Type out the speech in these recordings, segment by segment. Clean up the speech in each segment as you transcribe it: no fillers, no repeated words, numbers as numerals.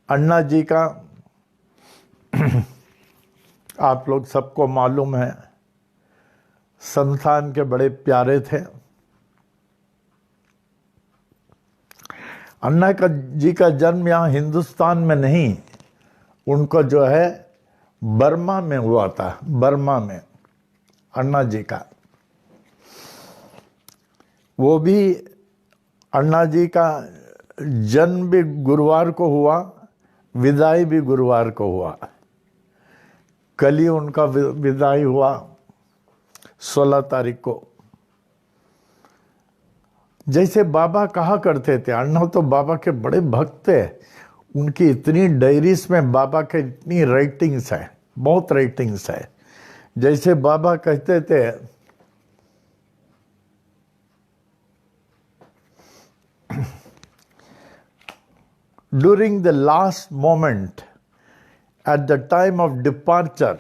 अन्ना जी का आप लोग सबको मालूम है, संस्थान के बड़े प्यारे थे। अन्ना जी का जन्म यहाँ हिंदुस्तान में नहीं, उनको जो है बर्मा में हुआ था। बर्मा में अन्ना जी का, वो भी अन्ना जी का जन्म भी गुरुवार को हुआ, विदाई भी गुरुवार को हुआ। कल ही उनका विदाई हुआ 16 तारीख को। जैसे बाबा कहा करते थे, अन्ना तो बाबा के बड़े भक्त थे। उनकी इतनी डायरीज में बाबा के इतनी राइटिंग्स है, बहुत राइटिंग्स है। जैसे बाबा कहते थे, during the last moment at the time of departure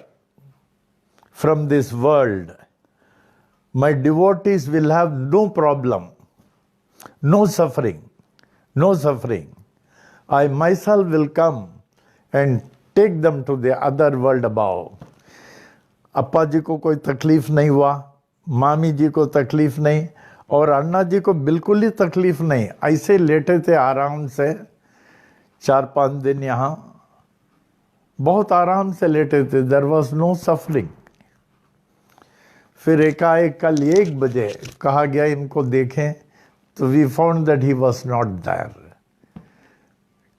from this world, my devotees will have no problem, no suffering, no suffering. I myself will come and take them to the other world above. Appa ji को कोई तकलीफ नहीं हुआ, मामी जी को तकलीफ नहीं, और अन्ना जी को बिल्कुल ही तकलीफ नहीं। ऐसे लेटे थे आराम से 4-5 दिन, यहाँ बहुत आराम से लेटे थे। There was no suffering. फिर एकाएक कल 1 बजे कहा गया इनको देखें, तो we found that he was not there.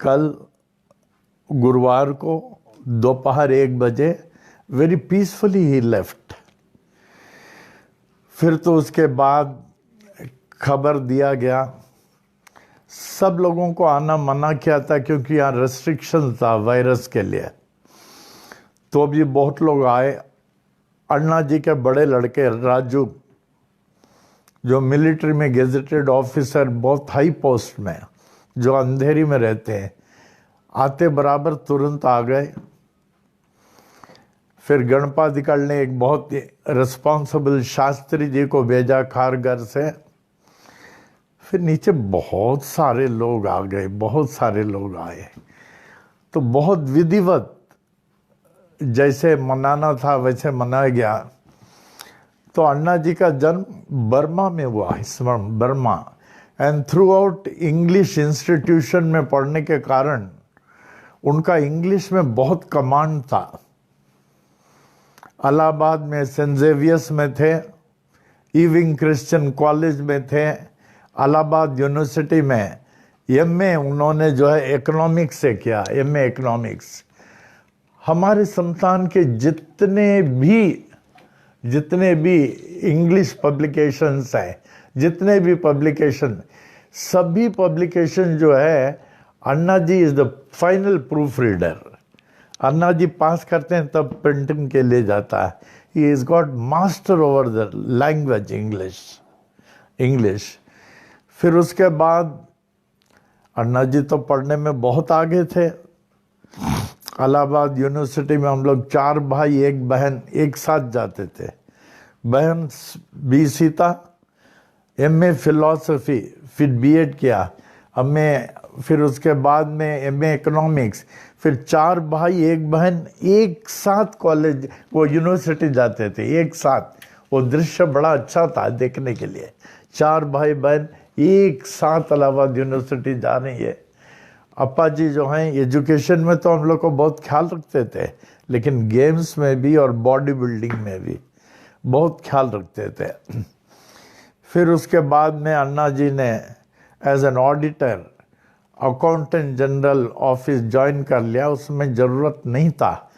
कल गुरुवार को दोपहर 1 बजे वेरी पीसफुली ही लेफ्ट। फिर तो उसके बाद खबर दिया गया, सब लोगों को आना मना किया था क्योंकि यहाँ रेस्ट्रिक्शन था वायरस के लिए। तो भी बहुत लोग आए। अन्ना जी के बड़े लड़के राजू, जो मिलिट्री में गेजेटेड ऑफिसर, बहुत हाई पोस्ट में, जो अंधेरी में रहते हैं, आते बराबर तुरंत आ गए। फिर गणपाधिकार ने एक बहुत रिस्पॉन्सिबल शास्त्री जी को भेजा खारघर से। फिर नीचे बहुत सारे लोग आ गए, बहुत सारे लोग आए। तो बहुत विधिवत जैसे मनाना था वैसे मनाया गया। तो अन्ना जी का जन्म बर्मा में हुआ, Burma. And through out English institution में पढ़ने के कारण उनका इंग्लिश में बहुत कमांड था। इलाहाबाद में सेंट जेवियर्स में थे, इविंग क्रिश्चियन कॉलेज में थे, इलाहाबाद यूनिवर्सिटी में एमए उन्होंने जो है इकोनॉमिक्स से किया, एमए इकोनॉमिक्स। हमारे संस्थान के जितने भी इंग्लिश पब्लिकेशंस हैं, जितने भी पब्लिकेशन, सभी पब्लिकेशन जो है, Anna ji is the final proof reader. Anna ji pass करते हैं तब प्रिंटिंग के लिए जाता है। He is got master over the language English. फिर उसके बाद अन्ना जी तो पढ़ने में बहुत आगे थे। इलाहाबाद यूनिवर्सिटी में हम लोग 4 भाई 1 बहन एक साथ जाते थे। बहन बी सीता, एमए फिलॉसफी, फिर बीएड किया, फिर उसके बाद में एमए इकोनॉमिक्स। फिर 4 भाई 1 बहन एक साथ कॉलेज, वो यूनिवर्सिटी जाते थे एक साथ। वो दृश्य बड़ा अच्छा था देखने के लिए। 4 भाई बहन एक साथ इलाहाबाद यूनिवर्सिटी जा रही है। अप्पा जी जो हैं एजुकेशन में तो हम लोग को बहुत ख्याल रखते थे, लेकिन गेम्स में भी और बॉडी बिल्डिंग में भी बहुत ख्याल रखते थे। फिर उसके बाद में अन्ना जी ने as an auditor accountant general office join कर लिया। उसमें ज़रूरत नहीं था।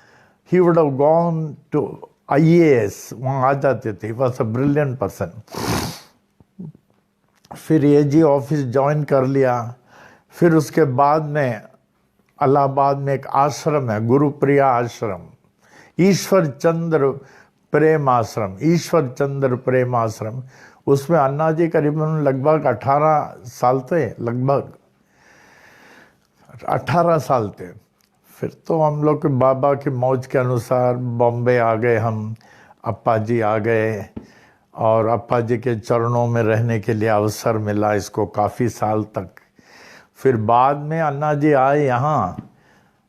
He would have gone to IAS, वहाँ आ जाते थे। Was a brilliant person. फिर AG ऑफिस ज्वाइन कर लिया। फिर उसके बाद में इलाहाबाद में एक आश्रम है, गुरुप्रिया आश्रम, ईश्वर चंद्र प्रेम आश्रम, ईश्वर चंद्र प्रेम आश्रम। उसमें अन्ना जी करीबन लगभग 18 साल थे, लगभग 18 साल थे। फिर तो हम लोग के बाबा की मौज के अनुसार बॉम्बे आ गए हम। अप्पा जी आ गए और अप्पा जी के चरणों में रहने के लिए अवसर मिला इसको काफ़ी साल तक। फिर बाद में अन्ना जी आए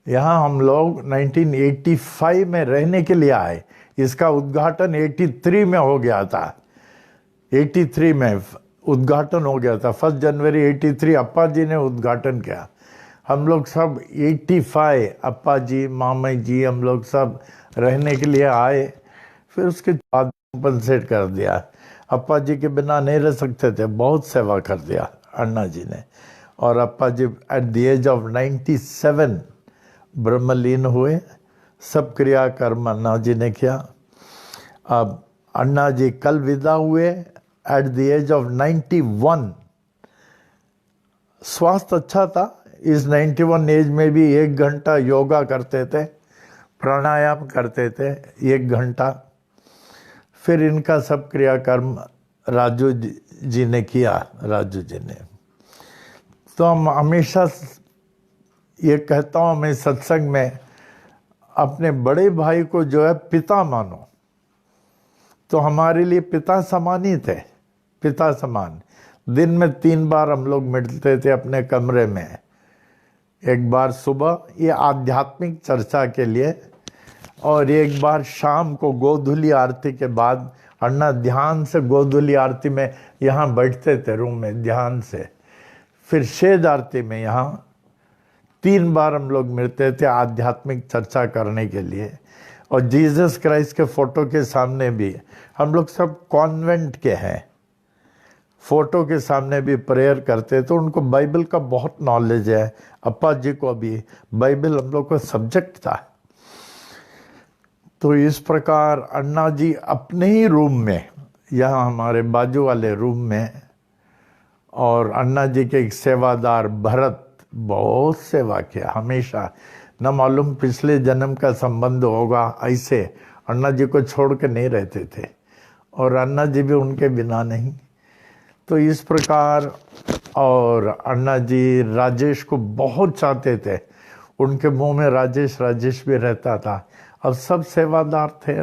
यहाँ हम लोग 1985 में रहने के लिए आए। इसका उद्घाटन 83 में हो गया था। 83 में उद्घाटन हो गया था। 1 जनवरी 83 अप्पा जी ने उद्घाटन किया। हम लोग सब 85 अप्पा जी, मामा जी, हम लोग सब रहने के लिए आए। फिर उसके बाद कंपनसेट कर दिया। अप्पा जी के बिना नहीं रह सकते थे, बहुत सेवा कर दिया अन्ना जी ने। और Appa ji at the age of 97 ब्रह्मलीन हुए। सब क्रियाकर्म अन्ना जी ने किया। अब अन्ना जी कल विदा हुए एट द एज ऑफ 91। स्वास्थ्य अच्छा था। इस 91 एज में भी 1 घंटा योगा करते थे, प्राणायाम करते थे 1 घंटा। फिर इनका सब क्रियाकर्म राजू जी ने किया। राजू जी ने तो हम हमेशा ये कहता हूँ मैं सत्संग में, अपने बड़े भाई को जो है पिता मानो। तो हमारे लिए पिता समान ही थे, पिता समान। दिन में 3 बार हम लोग मिलते थे अपने कमरे में। एक बार सुबह ये आध्यात्मिक चर्चा के लिए, और एक बार शाम को गोधूली आरती के बाद अन्ना ध्यान से गोधूली आरती में यहाँ बैठते थे रूम में ध्यान से। फिर शेज आरती में यहाँ 3 बार हम लोग मिलते थे आध्यात्मिक चर्चा करने के लिए। और जीसस क्राइस्ट के फोटो के सामने भी, हम लोग सब कॉन्वेंट के हैं, फोटो के सामने भी प्रेयर करते। तो उनको बाइबल का बहुत नॉलेज है। अप्पा जी को भी बाइबल हम लोग का सब्जेक्ट था। तो इस प्रकार अन्ना जी अपने ही रूम में, यहाँ हमारे बाजू वाले रूम में, और अन्ना जी के एक सेवादार भरत बहुत सेवा किया हमेशा। न मालूम पिछले जन्म का संबंध होगा, ऐसे अन्ना जी को छोड़ के नहीं रहते थे और अन्ना जी भी उनके बिना नहीं। तो इस प्रकार, और अन्ना जी राजेश को बहुत चाहते थे। उनके मुंह में राजेश राजेश भी रहता था। अब सब सेवादार थे,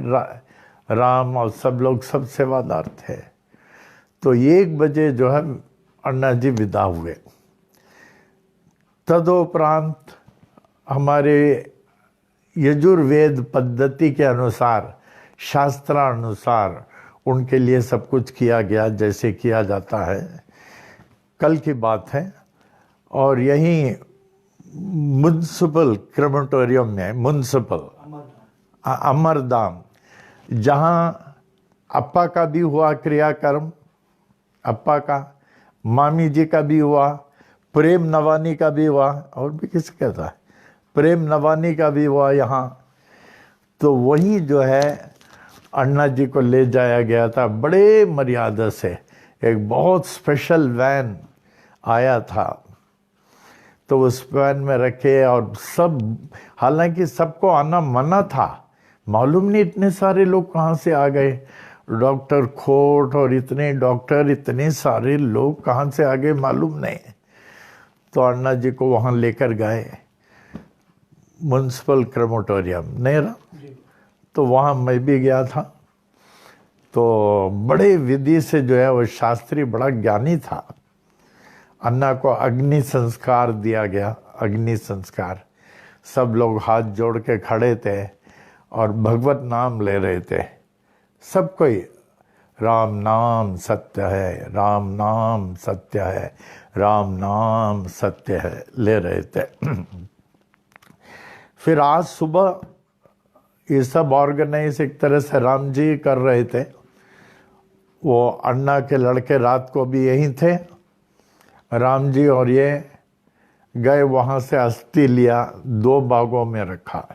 राम और सब लोग सब सेवादार थे। तो 1 बजे जो है अन्ना जी विदा हुए। तदोपरांत हमारे यजुर्वेद पद्धति के अनुसार, शास्त्रानुसार उनके लिए सब कुछ किया गया जैसे किया जाता है। कल की बात है। और यहीं म्युनिसिपल क्रेमेटोरियम में, म्युनिसिपल अमरधाम, जहाँ अप्पा का भी हुआ क्रियाकर्म, अप्पा का, मामी जी का भी हुआ, प्रेम नवानी का भी हुआ, और भी किसका था, प्रेम नवानी का भी हुआ यहाँ। तो वही जो है अन्ना जी को ले जाया गया था बड़े मर्यादा से। एक बहुत स्पेशल वैन आया था, तो उस वैन में रखे। और सब, हालांकि सबको आना मना था, मालूम नहीं इतने सारे लोग कहाँ से आ गए। डॉक्टर खोट और इतने डॉक्टर, इतने सारे लोग कहाँ से आ गए मालूम नहीं। तो अन्ना जी को वहाँ लेकर गए म्युनिसिपल क्रेमेटोरियम, नहीं रहा। तो वहाँ मैं भी गया था। तो बड़े विधि से जो है वो शास्त्री बड़ा ज्ञानी था। अन्ना को अग्नि संस्कार दिया गया। अग्नि संस्कार, सब लोग हाथ जोड़ के खड़े थे और भगवत नाम ले रहे थे। सब कोई राम नाम सत्य है, राम नाम सत्य है, राम नाम सत्य है ले रहे थे। फिर आज सुबह ये सब ऑर्गेनाइज एक तरह से राम जी कर रहे थे। वो अन्ना के लड़के रात को भी यहीं थे, राम जी और ये गए वहाँ से अस्थि लिया, 2 भागों में रखा।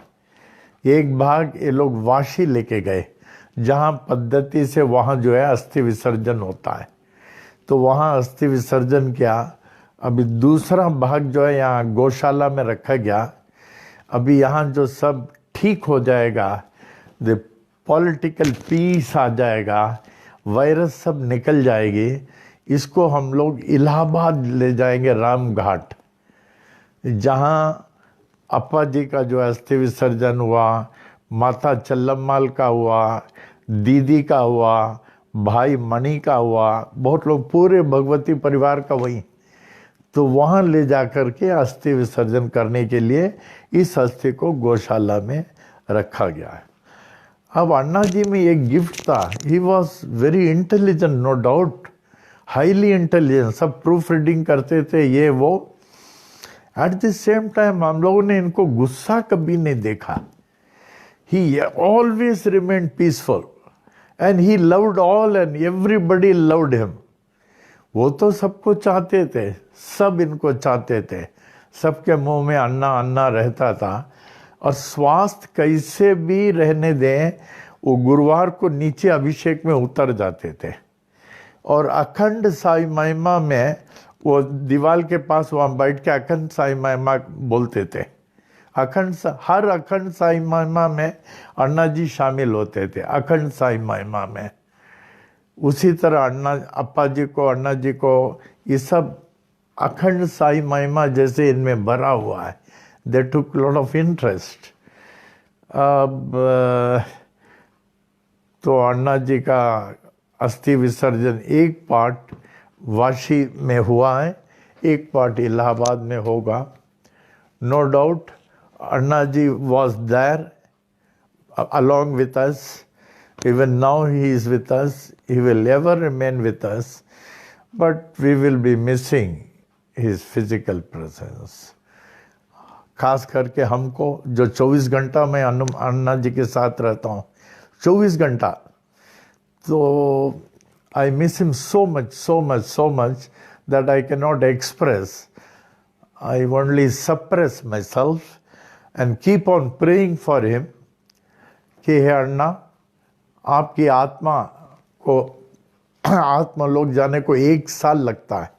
एक भाग ये लोग वाशी लेके गए, जहाँ पद्धति से वहाँ जो है अस्थि विसर्जन होता है, तो वहाँ अस्थि विसर्जन किया। अभी दूसरा भाग जो है यहाँ गौशाला में रखा गया। अभी यहाँ जो सब ठीक हो जाएगा, द पॉलिटिकल पीस आ जाएगा, वायरस सब निकल जाएगी, इसको हम लोग इलाहाबाद ले जाएंगे, राम घाट, जहाँ अप्पा जी का जो अस्थि विसर्जन हुआ, माता चल्लम्माल का हुआ, दीदी का हुआ, भाई मणि का हुआ, बहुत लोग पूरे भगवती परिवार का वही। तो वहाँ ले जा कर के अस्थि विसर्जन करने के लिए इस अस्थि को गौशाला में रखा गया है। अब अन्ना जी में एक गिफ्ट था, he was very intelligent, no doubt, highly intelligent, सब प्रूफ रीडिंग करते थे ये वो। एट द सेम टाइम हम लोगों ने इनको गुस्सा कभी नहीं देखा। ही always remained peaceful and he loved all and everybody loved him. वो तो सबको चाहते थे, सब इनको चाहते थे, सबके मुंह में अन्ना अन्ना रहता था। और स्वास्थ्य कैसे भी रहने दें, वो गुरुवार को नीचे अभिषेक में उतर जाते थे। और अखंड साई महिमा में वो दीवार के पास वहाँ बैठ के अखंड साई महिमा बोलते थे। हर अखंड साई महिमा में अन्ना जी शामिल होते थे, अखंड साई महिमा में। उसी तरह अप्पा जी को, अन्ना जी को, ये सब अखंड साई महिमा जैसे इनमें भरा हुआ है। They took a lot of interest. अब तो अन्ना जी का अस्थि विसर्जन एक पार्ट वाशी में हुआ है, एक पार्ट इलाहाबाद में होगा। No doubt Anna ji was there along with us. Even now he is with us. He will ever remain with us. But we will be missing his physical presence. खास करके हमको जो 24 घंटा मैं अन्ना जी के साथ रहता हूँ, 24 घंटा, तो I miss him so much that I can not express. I only suppress my self and keep on praying for him कि हे अन्ना, आपकी आत्मा को आत्मलोक जाने को 1 साल लगता है।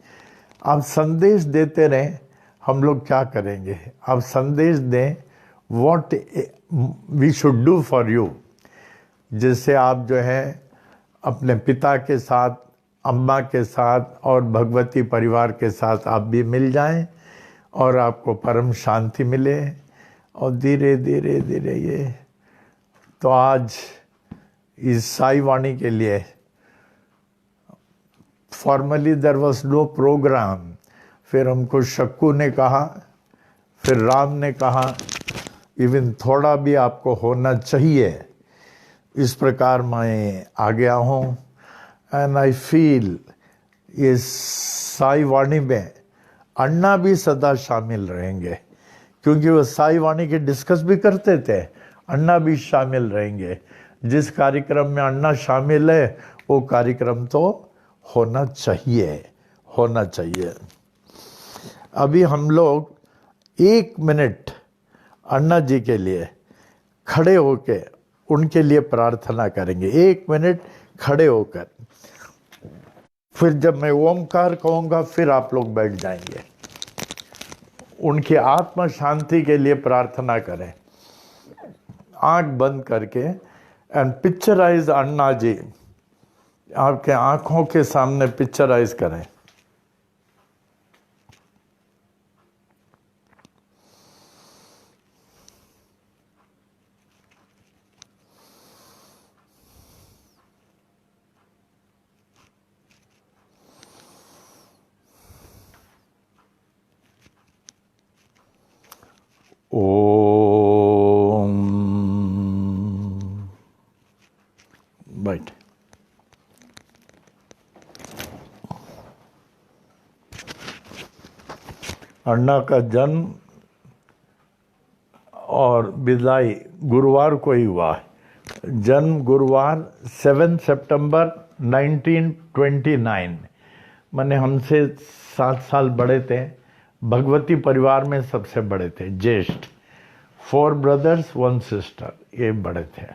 आप संदेश देते रहें, हम लोग क्या करेंगे? आप संदेश दें what we should do for you. जैसे आप जो है अपने पिता के साथ, अम्मा के साथ और भगवती परिवार के साथ आप भी मिल जाएं और आपको परम शांति मिले। और धीरे धीरे धीरे ये तो आज इस साई वाणी के लिए formally there was no program. फिर हमको शक्कू ने कहा, फिर राम ने कहा इवन थोड़ा भी आपको होना चाहिए। इस प्रकार मैं आ गया हूँ एंड आई फील ये साई वाणी में अन्ना भी सदा शामिल रहेंगे, क्योंकि वो साई वाणी के डिस्कस भी करते थे, अन्ना भी शामिल रहेंगे। जिस कार्यक्रम में अन्ना शामिल है वो कार्यक्रम तो होना चाहिए। अभी हम लोग 1 मिनट अन्ना जी के लिए खड़े होके उनके लिए प्रार्थना करेंगे। 1 मिनट खड़े होकर, फिर जब मैं ओमकार कहूँगा फिर आप लोग बैठ जाएंगे। उनकी आत्मा शांति के लिए प्रार्थना करें, आंख बंद करके एंड पिक्चराइज अन्ना जी, आपके आंखों के सामने पिक्चराइज करें। ओम बैठ। अन्ना का जन्म और विदाई गुरुवार को ही हुआ है। जन्म गुरुवार 7 सितंबर 1929। मैंने हमसे 7 साल बड़े थे, भगवती परिवार में सबसे बड़े थे, ज्येष्ठ। 4 ब्रदर्स 1 सिस्टर, ये बड़े थे।